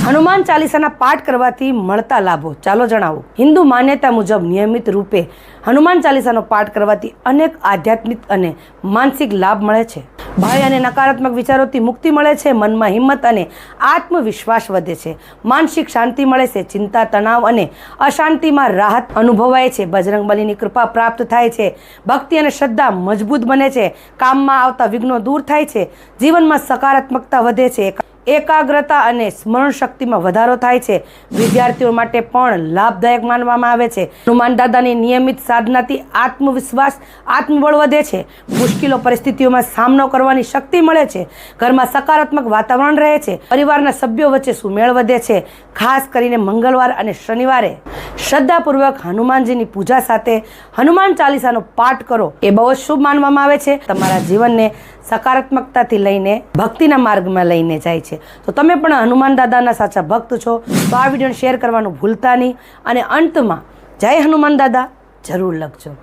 હનુમાન ચાલીસાના પાઠ કરવાથી મળતા લાભો ચાલો જણાવો। હિન્દુ માન્યતા મુજબ નિયમિત રૂપે હનુમાન ચાલીસાનો પાઠ કરવાથી અનેક આધ્યાત્મિક અને માનસિક લાભ મળે છે। ભય અને નકારાત્મક વિચારોથી મુક્તિ મળે છે, મનમાં હિંમત અને આત્મવિશ્વાસ વધે છે, માનસિક શાંતિ મળે છે, ચિંતા, તણાવ અને અશાંતિમાં રાહત અનુભવાય છે, બજરંગબલીની કૃપા પ્રાપ્ત થાય છે, ભક્તિ અને શ્રદ્ધા મજબૂત બને છે, કામમાં આવતા વિઘ્નો દૂર થાય છે, જીવનમાં સકારાત્મકતા વધે છે, એકાગ્રતા અને સ્મરણ શક્તિમાં વધારો થાય છે। વિદ્યાર્થીઓ માટે પણ લાભદાયક માનવામાં આવે છે। હનુમાન દાદાની નિયમિત સાધનાથી આત્મવિશ્વાસ, આત્મબળ વધે છે, મુશ્કેલો પરિસ્થિતિઓમાં સામનો કરવાની શક્તિ મળે છે, ઘરમાં સકારાત્મક વાતાવરણ રહે છે, પરિવારના સભ્યો વચ્ચે સુમેળ વધે છે। ખાસ કરીને મંગળવાર અને શનિવારે શ્રદ્ધાપૂર્વક હનુમાનજીની પૂજા સાથે હનુમાન ચાલીસાનો પાઠ કરો એ બહુ જ શુભ માનવામાં આવે છે। તમારા જીવનને સકારાત્મકતાથી લઈને ભક્તિના માર્ગમાં લઈને જાય છે। તો તમે પણ હનુમાન દાદાના સાચા ભક્ત છો તો આ વિડીયોને શેર કરવાનું ભૂલતા નહીં અને અંતમાં જય હનુમાન દાદા જરૂર લખજો।